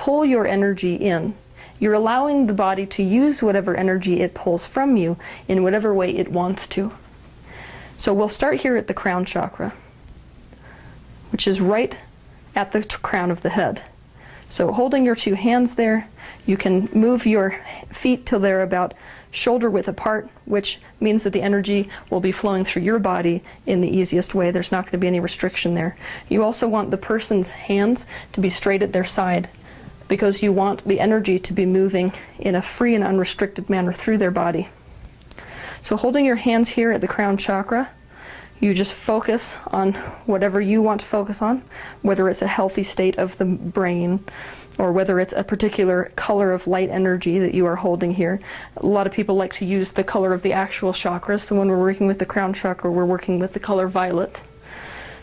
pull your energy in. You're allowing the body to use whatever energy it pulls from you in whatever way it wants to. So we'll start here at the crown chakra, which is right at the crown of the head. So holding your two hands there, you can move your feet till they're about shoulder width apart, which means that the energy will be flowing through your body in the easiest way. There's not going to be any restriction there. You also want the person's hands to be straight at their side, because you want the energy to be moving in a free and unrestricted manner through their body. So holding your hands here at the crown chakra, you just focus on whatever you want to focus on, whether it's a healthy state of the brain or whether it's a particular color of light energy that you are holding here. A lot of people like to use the color of the actual chakras. So when we're working with the crown chakra, we're working with the color violet.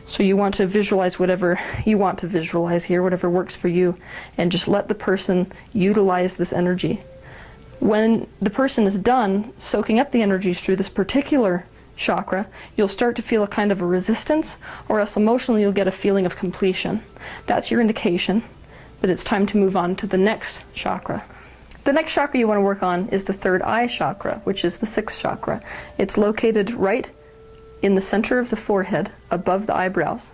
So you want to visualize whatever you want to visualize here, whatever works for you, and just let the person utilize this energy. When the person is done soaking up the energies through this particular chakra, you'll start to feel a kind of a resistance, or else emotionally you'll get a feeling of completion. That's your indication that it's time to move on to the next chakra. The next chakra you want to work on is the third eye chakra, which is the sixth chakra. It's located right in the center of the forehead, above the eyebrows.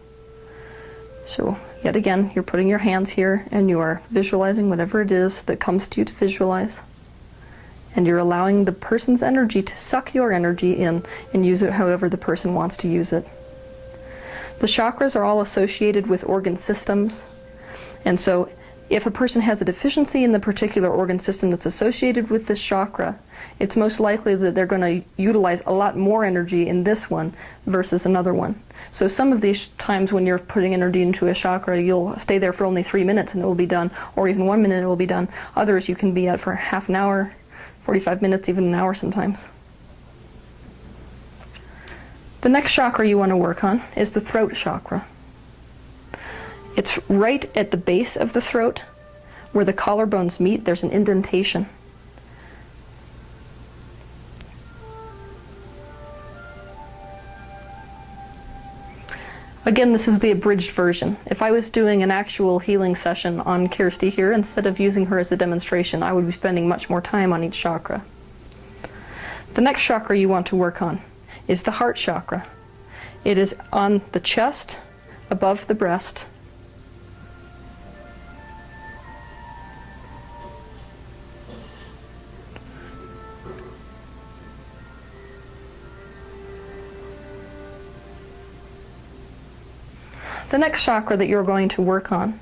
So yet again, you're putting your hands here and you are visualizing whatever it is that comes to you to visualize. And you're allowing the person's energy to suck your energy in and use it however the person wants to use it. The chakras are all associated with organ systems. And so if a person has a deficiency in the particular organ system that's associated with this chakra, it's most likely that they're going to utilize a lot more energy in this one versus another one. So some of these times when you're putting energy into a chakra, you'll stay there for only 3 minutes and it will be done, or even 1 minute it will be done. Others you can be at for half an hour, 45 minutes, even an hour sometimes. The next chakra you want to work on is the throat chakra. It's right at the base of the throat where the collarbones meet. There's an indentation. Again, this is the abridged version. If I was doing an actual healing session on Kirsty here, instead of using her as a demonstration, I would be spending much more time on each chakra. The next chakra you want to work on is the heart chakra. It is on the chest, above the breast. The next chakra that you're going to work on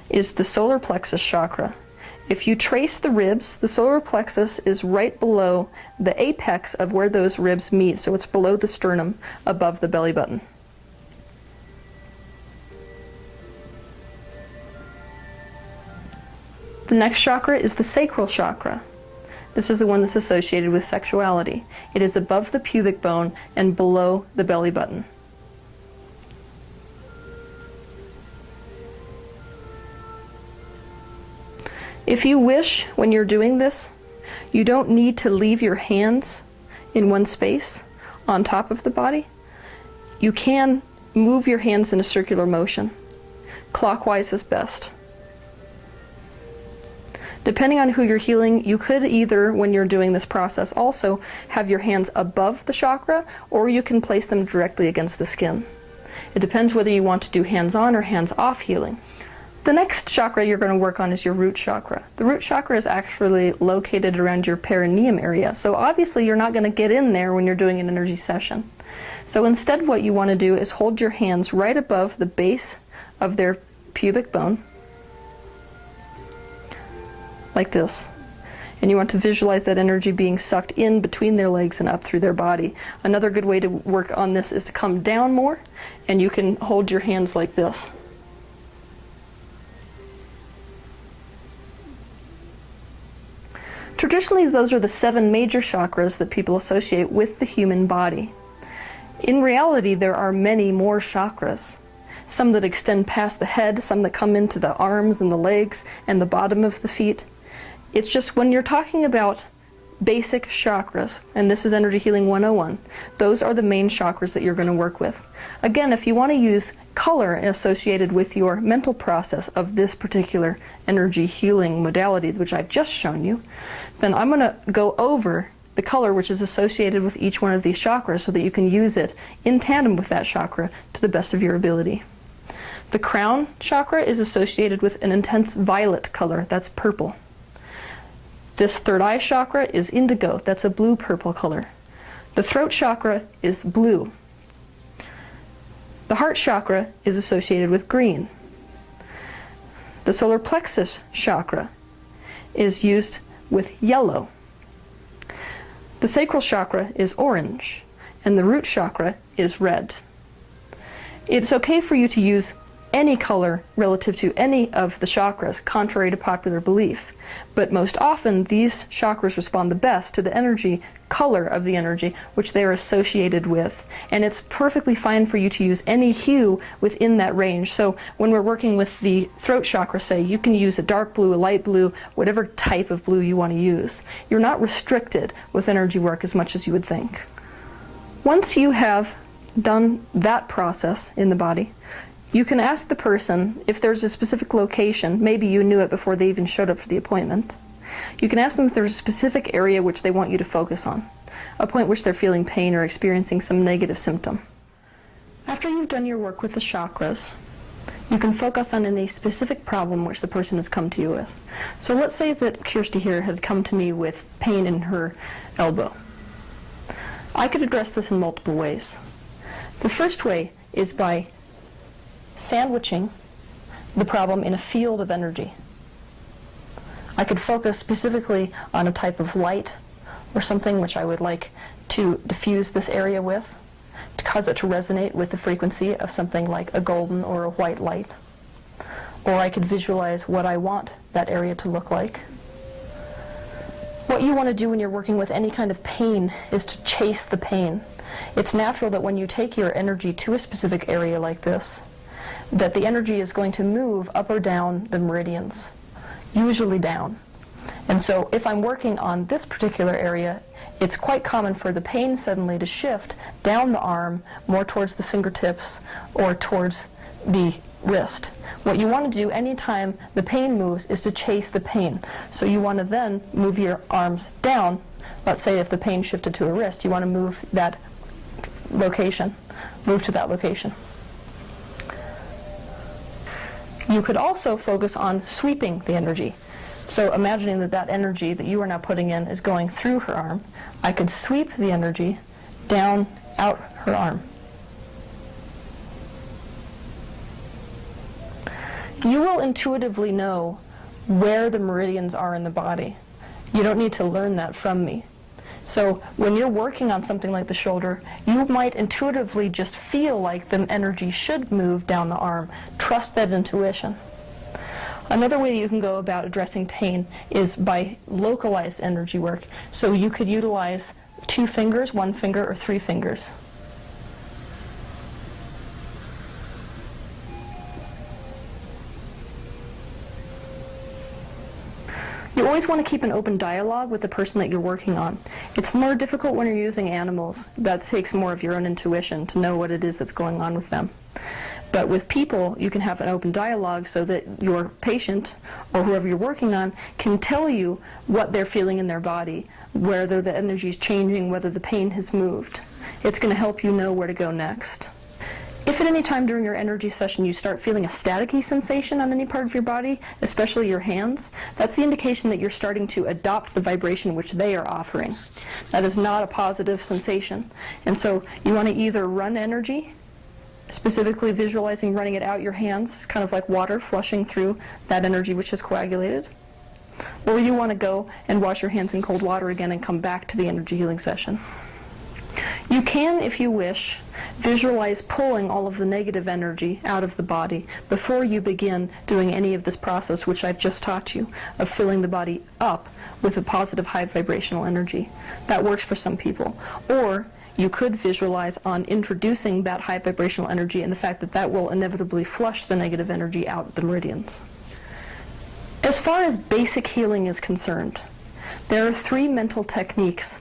is the solar plexus chakra. If you trace the ribs, the solar plexus is right below the apex of where those ribs meet, so it's below the sternum, above the belly button. The next chakra is the sacral chakra. This is the one that's associated with sexuality. It is above the pubic bone and below the belly button. If you wish, when you're doing this, you don't need to leave your hands in one space on top of the body. You can move your hands in a circular motion. Clockwise is best. Depending on who you're healing, you could either, when you're doing this process, also have your hands above the chakra, or you can place them directly against the skin. It depends whether you want to do hands-on or hands-off healing. The next chakra you're going to work on is your root chakra. The root chakra is actually located around your perineum area, so obviously you're not going to get in there when you're doing an energy session. So instead what you want to do is hold your hands right above the base of their pubic bone, like this. And you want to visualize that energy being sucked in between their legs and up through their body. Another good way to work on this is to come down more, and you can hold your hands like this. Traditionally, those are the 7 major chakras that people associate with the human body. In reality, there are many more chakras. Some that extend past the head, some that come into the arms and the legs and the bottom of the feet. It's just when you're talking about basic chakras, and this is Energy Healing 101. Those are the main chakras that you're going to work with. Again, if you want to use color associated with your mental process of this particular energy healing modality, which I've just shown you, then I'm going to go over the color which is associated with each one of these chakras so that you can use it in tandem with that chakra to the best of your ability. The crown chakra is associated with an intense violet color, that's purple. This third eye chakra is indigo, that's a blue-purple color. The throat chakra is blue. The heart chakra is associated with green. The solar plexus chakra is used with yellow. The sacral chakra is orange, and the root chakra is red. It's okay for you to use any color relative to any of the chakras, contrary to popular belief. But most often, these chakras respond the best to the energy, color of the energy, which they are associated with. And it's perfectly fine for you to use any hue within that range. So when we're working with the throat chakra, say, you can use a dark blue, a light blue, whatever type of blue you want to use. You're not restricted with energy work as much as you would think. Once you have done that process in the body, you can ask the person if there's a specific location, maybe you knew it before they even showed up for the appointment. You can ask them if there's a specific area which they want you to focus on, a point which they're feeling pain or experiencing some negative symptom. After you've done your work with the chakras, you can focus on any specific problem which the person has come to you with. So let's say that Kirsty here had come to me with pain in her elbow. I could address this in multiple ways. The first way is by sandwiching the problem in a field of energy. I could focus specifically on a type of light or something which I would like to diffuse this area with, to cause it to resonate with the frequency of something like a golden or a white light. Or I could visualize what I want that area to look like. What you want to do when you're working with any kind of pain is to chase the pain. It's natural that when you take your energy to a specific area like this, that the energy is going to move up or down the meridians, usually down. And so if I'm working on this particular area, it's quite common for the pain suddenly to shift down the arm, more towards the fingertips or towards the wrist. What you want to do anytime the pain moves is to chase the pain. So you want to then move your arms down. Let's say if the pain shifted to a wrist, you want to move that location, move to that location. You could also focus on sweeping the energy. So imagining that that energy that you are now putting in is going through her arm, I could sweep the energy down, out her arm. You will intuitively know where the meridians are in the body. You don't need to learn that from me. So when you're working on something like the shoulder, you might intuitively just feel like the energy should move down the arm. Trust that intuition. Another way you can go about addressing pain is by localized energy work. So you could utilize 2 fingers, 1 finger, or 3 fingers. You always want to keep an open dialogue with the person that you're working on. It's more difficult when you're using animals. That takes more of your own intuition to know what it is that's going on with them. But with people, you can have an open dialogue so that your patient or whoever you're working on can tell you what they're feeling in their body, whether the energy is changing, whether the pain has moved. It's going to help you know where to go next. If at any time during your energy session you start feeling a staticky sensation on any part of your body, especially your hands, that's the indication that you're starting to adopt the vibration which they are offering. That is not a positive sensation. And so you want to either run energy, specifically visualizing running it out your hands, kind of like water flushing through that energy which is coagulated, or you want to go and wash your hands in cold water again and come back to the energy healing session. You can, if you wish, visualize pulling all of the negative energy out of the body before you begin doing any of this process which I've just taught you, of filling the body up with a positive high vibrational energy. That works for some people. Or you could visualize on introducing that high vibrational energy and the fact that that will inevitably flush the negative energy out the meridians. As far as basic healing is concerned, There are 3 mental techniques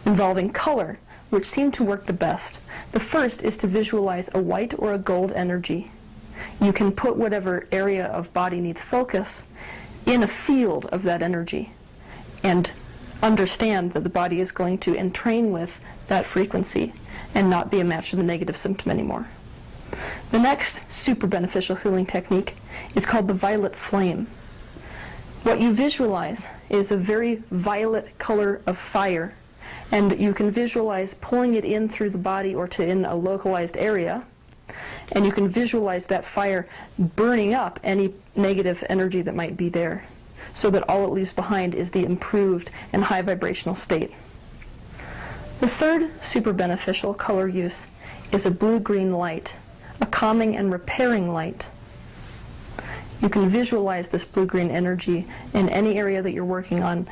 involving color which seem to work the best. The first is to visualize a white or a gold energy. You can put whatever area of body needs focus in a field of that energy and understand that the body is going to entrain with that frequency and not be a match to the negative symptom anymore. The next super beneficial healing technique is called the violet flame. What you visualize is a very violet color of fire, and you can visualize pulling it in through the body or to in a localized area, and you can visualize that fire burning up any negative energy that might be there, so that all it leaves behind is the improved and high vibrational state. The third super beneficial color use is a blue-green light, a calming and repairing light. You can visualize this blue-green energy in any area that you're working on,